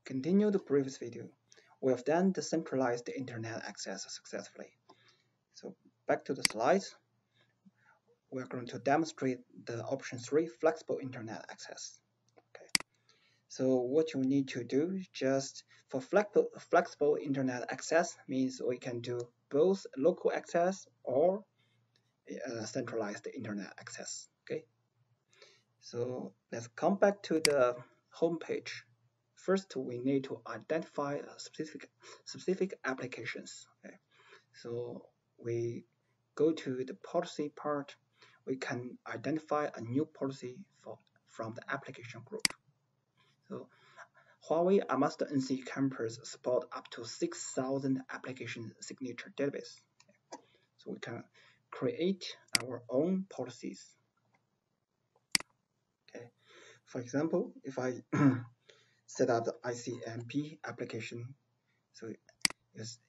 continue the previous video, we have done the centralized internet access successfully. So back to the slides, we are going to demonstrate the option 3, flexible internet access. Okay. So what you need to do just for flexible internet access means we can do both local access or centralized internet access. Okay. So let's come back to the home page. First, we need to identify specific applications. Okay. So we go to the policy part. We can identify a new policy from the application group. So Huawei SDN-Campus support up to 6,000 application signature database. So we can create our own policies. Okay. For example, if I set up the ICMP application, so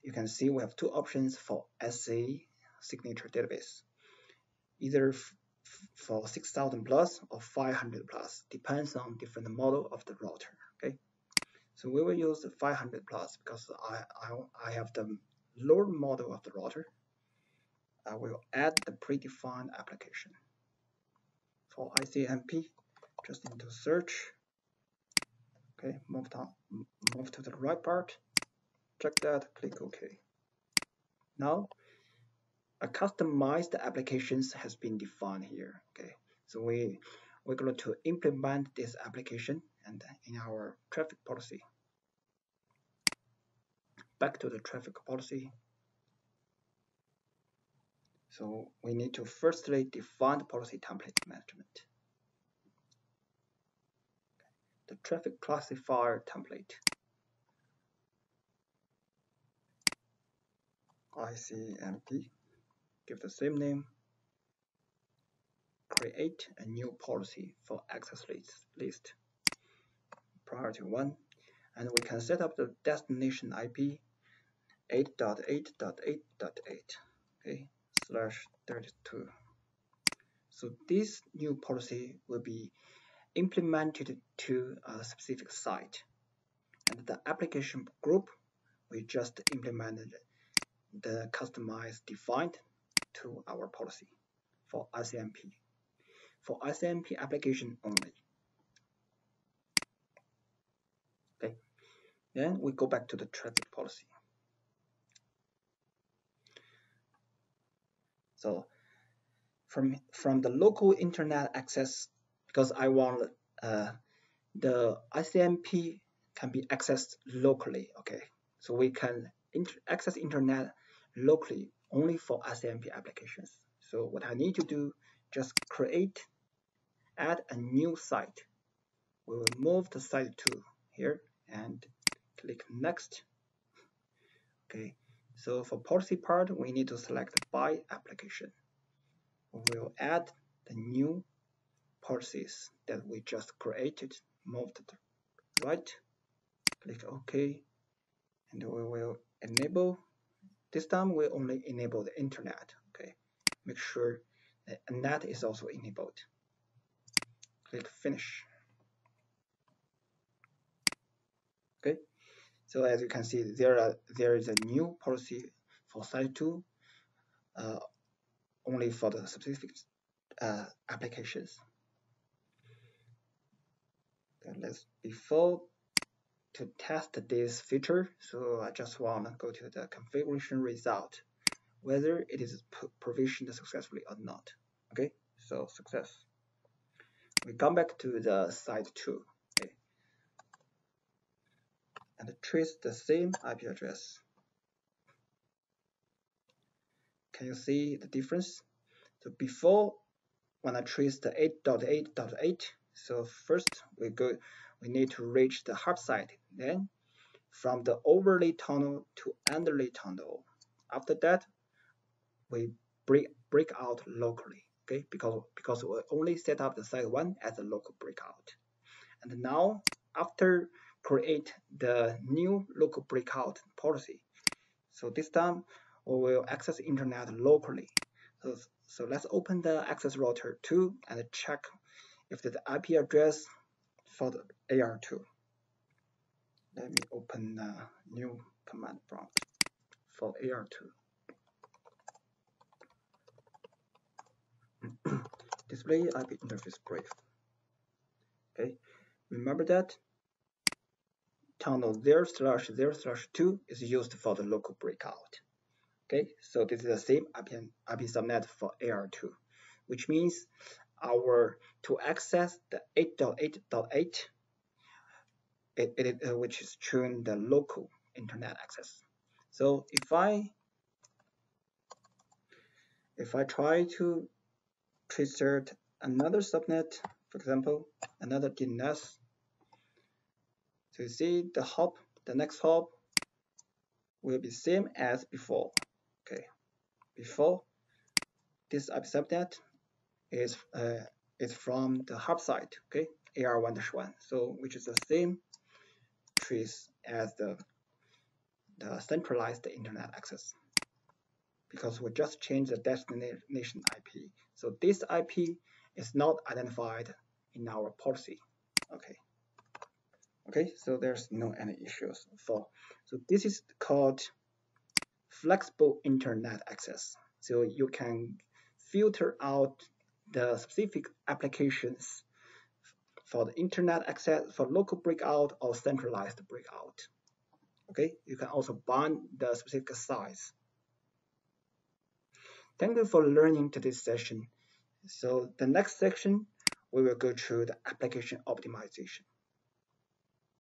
you can see we have two options for SA signature database, either for 6,000 plus or 500 plus, depends on different model of the router. Okay, so we will use the 500 plus because I have the lower model of the router. I will add the predefined application. For ICMP, just need to search. Okay, move to the right part, check that, click OK. Now, a customized applications has been defined here. Okay, so we're going to implement this application and in our traffic policy. Back to the traffic policy. So we need to firstly define the policy template management. The traffic classifier template. ICMP, give the same name. Create a new policy for access list. Priority 1. And we can set up the destination IP 8.8.8.8, okay, /32. So this new policy will be implemented to a specific site, and the application group we just implemented the customized defined to our policy for ICMP. For ICMP application only. Okay. Then we go back to the traffic policy. So from the local internet access, because I want the ICMP can be accessed locally. Okay, so we can access internet locally only for ICMP applications. So what I need to do, just add a new site. We will move the site to here and click next. Okay, so for policy part, we need to select by application. We will add the new policies that we just created, move to the right, click OK, and we will enable. This time we only enable the internet. Okay, make sure that net is also enabled. Click finish. Okay, so as you can see, there is a new policy for site 2 only for the specific applications. Before to test this feature, so I just want to go to the configuration result, whether it is provisioned successfully or not. Okay, so success. We come back to the site 2, okay, and trace the same IP address. Can you see the difference? So before, when I trace the 8.8.8, so first we need to reach the hub site, then from the overlay tunnel to underlay tunnel. After that, we break out locally, okay, because we only set up the site 1 as a local breakout. And now, after create the new local breakout policy, so this time we will access internet locally. So let's open the access router 2 and check if the IP address for the AR2. Let me open a new command prompt for AR2. Display IP interface brief. Okay, remember that tunnel 0/0/2 is used for the local breakout. Okay, so this is the same IP subnet for AR2, which means to access the 8.8.8, which is Chuan the local internet access. So if I try to insert another subnet, for example, another DNS, so you see the next hop will be same as before. Okay, before this IP subnet is from the hub side. Okay, AR1-1, so which is the same trace as the centralized internet access, because we just changed the destination IP. So this IP is not identified in our policy. Okay, so there's no any issues so this is called flexible internet access. So you can filter out the specific applications for the internet access for local breakout or centralized breakout. Okay, you can also bind the specific size. Thank you for learning today's session. So the next section, we will go through the application optimization.